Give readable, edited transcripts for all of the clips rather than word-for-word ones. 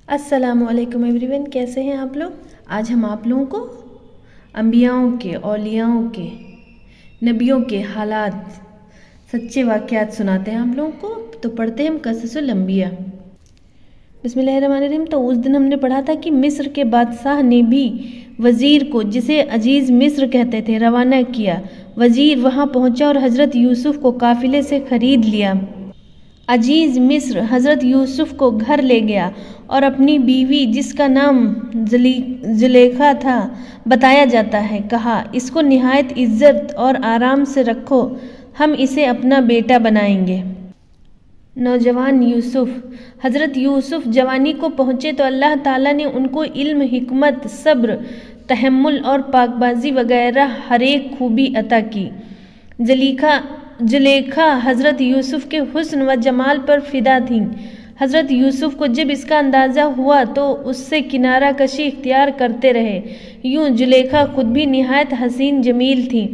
अस्सलाम वालेकुम एवरीवन, कैसे हैं आप लोग। आज हम आप लोगों को अंबियाओं के, औलियाओं के, नबियों के हालात, सच्चे वाक़यात सुनाते हैं आप लोगों को। तो पढ़ते हैं हम क़ससुल अंबिया। बिस्मिल्लाहिर्रहमानिर्रहीम। तो उस दिन हमने पढ़ा था कि मिस्र के बादशाह ने भी वज़ीर को, जिसे अजीज़ मिस्र कहते थे, रवाना किया। वज़ीर वहाँ पहुँचा और हज़रत यूसुफ़ को काफ़िले से ख़रीद लिया। अजीज़ मिस्र हज़रत यूसुफ़ को घर ले गया और अपनी बीवी, जिसका नाम जुलेखा था बताया जाता है, कहा, इसको निहायत इज़्ज़त और आराम से रखो, हम इसे अपना बेटा बनाएंगे। नौजवान यूसुफ़ हज़रत यूसुफ़ जवानी को पहुँचे तो अल्लाह ताला ने उनको इल्म, हिकमत, सब्र, तहम्मुल और पाकबाजी वगैरह हर एक खूबी अता की। जुलेखा हज़रत यूसुफ़ के हुस्न व जमाल पर फ़िदा थीं। हज़रत यूसुफ़ को जब इसका अंदाज़ा हुआ तो उससे किनारा कशी इख्तियार करते रहे। यूँ जुलेखा खुद भी निहायत हसीन जमील थी।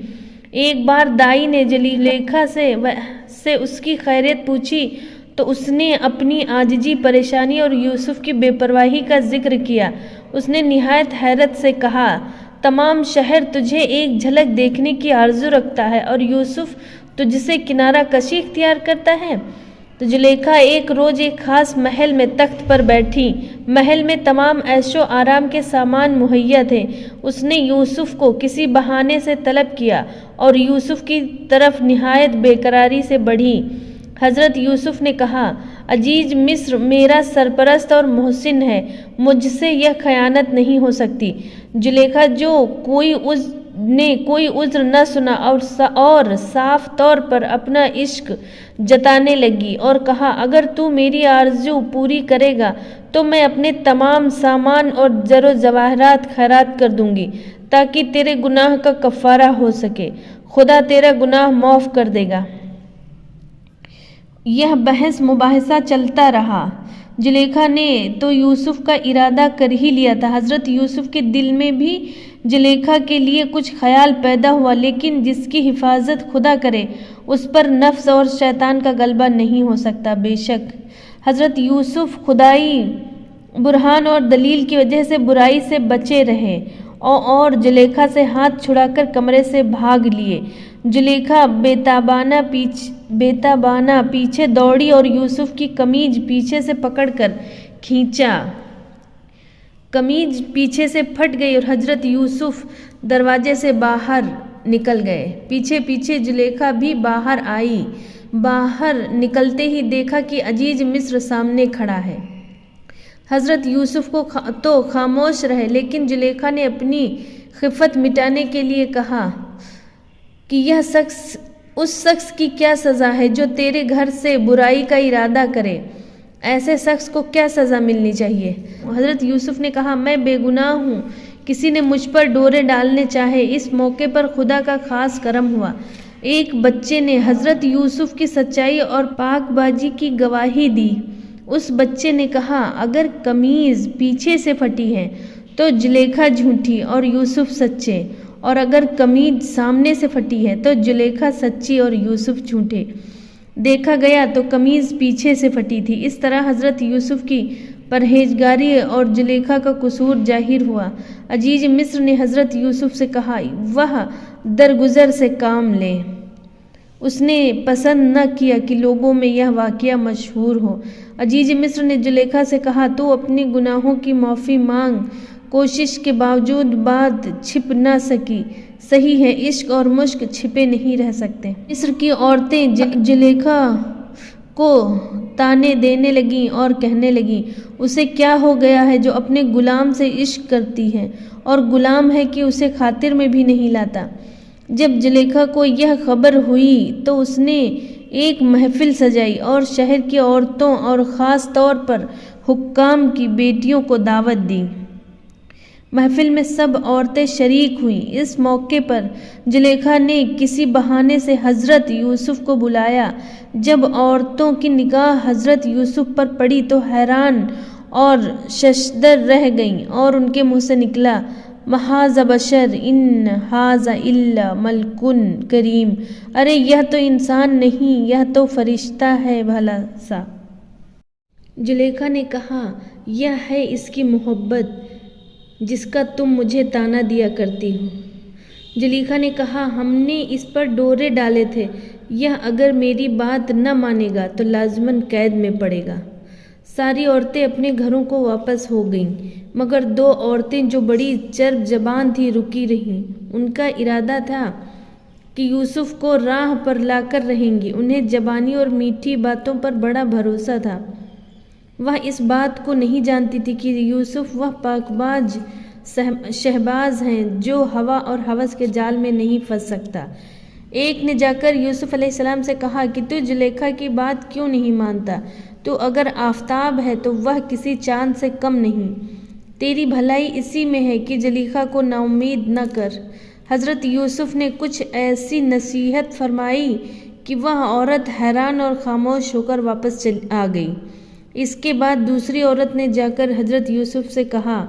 एक बार दाई ने जुलेखा से उसकी खैरियत पूछी तो उसने अपनी आजिज़ी, परेशानी और यूसुफ़ की बेपरवाही का जिक्र किया। उसने निहायत हैरत से कहा, तमाम शहर तुझे एक झलक देखने की आरज़ू रखता है और यूसुफ़ तुझसे किनारा कशी इख्तियार करता है। तो जुलेखा एक रोज़ एक ख़ास महल में तख्त पर बैठी। महल में तमाम ऐशो आराम के सामान मुहैया थे। उसने यूसुफ़ को किसी बहाने से तलब किया और यूसुफ़ की तरफ निहायत बेकरारी से बढ़ी। हज़रत यूसुफ़ ने कहा, अजीज़ मिस्र मेरा सरपरस्त और मोहसिन है, मुझसे यह खयानत नहीं हो सकती। जुलेखा जो कोई उज़्र न सुना और साफ तौर पर अपना इश्क जताने लगी और कहा, अगर तू मेरी आरज़ू पूरी करेगा तो मैं अपने तमाम सामान और ज़रो जवाहरात खैरात कर दूंगी ताकि तेरे गुनाह का कफ़ारा हो सके। खुदा तेरा गुनाह माफ़ कर देगा। यह बहस मुबाहिसा चलता रहा। जुलेखा ने तो यूसुफ़ का इरादा कर ही लिया था। हज़रत यूसुफ़ के दिल में भी जुलेखा के लिए कुछ ख्याल पैदा हुआ, लेकिन जिसकी हिफाजत खुदा करे उस पर नफ्स और शैतान का गलबा नहीं हो सकता। बेशक हज़रत यूसुफ़ खुदाई बुरहान और दलील की वजह से बुराई से बचे रहे और जुलेखा से हाथ छुड़ाकर कमरे से भाग लिए। जुलेखा बेताबाना पीछे दौड़ी और यूसुफ़ की कमीज पीछे से पकड़कर खींचा। कमीज पीछे से फट गई और हज़रत यूसुफ़ दरवाजे से बाहर निकल गए। पीछे पीछे जुलेखा भी बाहर आई। बाहर निकलते ही देखा कि अजीज़ मिस्र सामने खड़ा है। हज़रत यूसुफ़ को तो खामोश रहे, लेकिन जुलेखा ने अपनी खिफ़त मिटाने के लिए कहा कि यह शख्स, उस शख्स की क्या सज़ा है जो तेरे घर से बुराई का इरादा करे। ऐसे शख्स को क्या सज़ा मिलनी चाहिए। हज़रत यूसुफ़ ने कहा, मैं बेगुनाह हूँ, किसी ने मुझ पर डोरे डालने चाहे। इस मौके पर खुदा का ख़ास करम हुआ। एक बच्चे ने हज़रत यूसुफ़ की सच्चाई और पाकबाजी की गवाही दी। उस बच्चे ने कहा, अगर कमीज़ पीछे से फटी है तो जुलेखा झूठी और यूसुफ़ सच्चे, और अगर कमीज सामने से फटी है तो जुलेखा सच्ची और यूसुफ़ झूठे। देखा गया तो कमीज़ पीछे से फटी थी। इस तरह हज़रत यूसुफ़ की परहेजगारी और जुलेखा का कसूर जाहिर हुआ। अजीज़ मिस्र ने हज़रत यूसुफ़ से कहा, वह दरगुजर से काम ले। उसने पसंद न किया कि लोगों में यह वाक़या मशहूर हो। अजीज़ मिस्र ने जुलेखा से कहा, तू अपने गुनाहों की माफ़ी मांग। कोशिश के बावजूद बात छिप न सकी। सही है, इश्क और मुश्क छिपे नहीं रह सकते। मिस्र की औरतें जुलेखा को ताने देने लगीं और कहने लगीं, उसे क्या हो गया है जो अपने गुलाम से इश्क करती है और गुलाम है कि उसे खातिर में भी नहीं लाता। जब जुलेखा को यह खबर हुई तो उसने एक महफिल सजाई और शहर की औरतों और ख़ास तौर पर हुक्काम की बेटियों को दावत दी। महफिल में सब औरतें शरीक हुईं। इस मौके पर जुलेखा ने किसी बहाने से हज़रत यूसुफ़ को बुलाया। जब औरतों की निगाह हज़रत यूसुफ़ पर पड़ी तो हैरान और शशदर रह गईं और उनके मुँह से निकला, महाज़ा बशर इन हाज़ा इल्ला मलकुन करीम। अरे यह तो इंसान नहीं, यह तो फरिश्ता है भला सा। जुलेखा ने कहा, یہ ہے اس کی محبت جس کا تم مجھے طعنہ دیا کرتی ہو۔ زلیخا نے کہا، ہم نے اس پر ڈورے ڈالے تھے، یہ اگر میری بات نہ مانے گا تو لازماً قید میں پڑے گا۔ ساری عورتیں اپنے گھروں کو واپس ہو گئیں، مگر 2 عورتیں جو بڑی چرب زبان تھیں رکی رہیں۔ ان کا ارادہ تھا کہ یوسف کو راہ پر لا کر رہیں گی۔ انہیں زبانی اور میٹھی باتوں پر بڑا بھروسہ تھا۔ وہ اس بات کو نہیں جانتی تھی کہ یوسف وہ پاک باز شہباز ہیں جو ہوا اور ہوس کے جال میں نہیں پھنس سکتا۔ ایک نے جا کر یوسف علیہ السلام سے کہا کہ تو زلیخا کی بات کیوں نہیں مانتا؟ تو اگر آفتاب ہے تو وہ کسی چاند سے کم نہیں۔ تیری بھلائی اسی میں ہے کہ زلیخا کو نا امید نہ کر۔ حضرت یوسف نے کچھ ایسی نصیحت فرمائی کہ وہ عورت حیران اور خاموش ہو کر واپس آ گئی۔ اس کے بعد دوسری عورت نے جا کر حضرت یوسف سے کہا،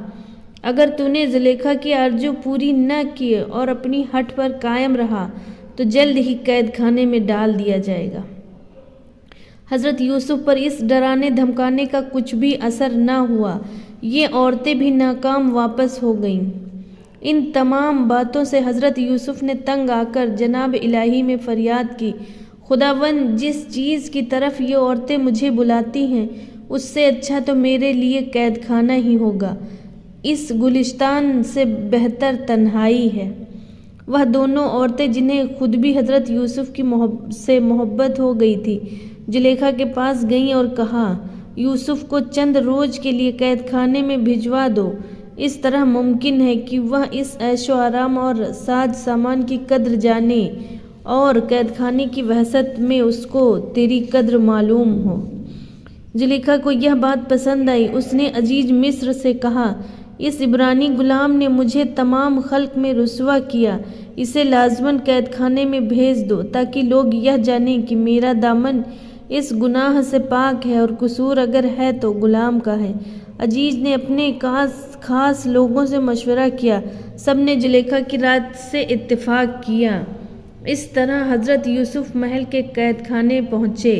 اگر تو نے زلیخا کی آرزو پوری نہ کی اور اپنی ہٹ پر قائم رہا تو جلد ہی قید خانے میں ڈال دیا جائے گا۔ حضرت یوسف پر اس ڈرانے دھمکانے کا کچھ بھی اثر نہ ہوا۔ یہ عورتیں بھی ناکام واپس ہو گئیں۔ ان تمام باتوں سے حضرت یوسف نے تنگ آ کر جناب الہی میں فریاد کی، خداوند، جس چیز کی طرف یہ عورتیں مجھے بلاتی ہیں اس سے اچھا تو میرے لیے قید خانہ ہی ہوگا۔ اس گلستان سے بہتر تنہائی ہے۔ وہ دونوں عورتیں جنہیں خود بھی حضرت یوسف سے محبت ہو گئی تھی، زلیخا کے پاس گئیں اور کہا، یوسف کو چند روز کے لیے قید خانے میں بھجوا دو۔ اس طرح ممکن ہے کہ وہ اس عیش و آرام اور ساز سامان کی قدر جانے اور قید خانے کی وحشت میں اس کو تیری قدر معلوم ہو۔ زلیخا کو یہ بات پسند آئی۔ اس نے عزیز مصر سے کہا، اس عبرانی غلام نے مجھے تمام خلق میں رسوا کیا، اسے لازماً قید خانے میں بھیج دو تاکہ لوگ یہ جانیں کہ میرا دامن اس گناہ سے پاک ہے اور قصور اگر ہے تو غلام کا ہے۔ عزیز نے اپنے خاص لوگوں سے مشورہ کیا، سب نے زلیخا کی رائے سے اتفاق کیا۔ اس طرح حضرت یوسف محل کے قید خانے پہنچے۔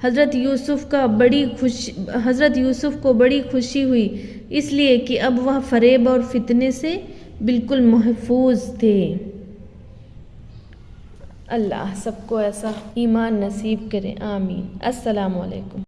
حضرت یوسف کو بڑی خوشی ہوئی، اس لیے کہ اب وہ فریب اور فتنے سے بالکل محفوظ تھے۔ اللہ سب کو ایسا ایمان نصیب کرے، آمین۔ السلام علیکم۔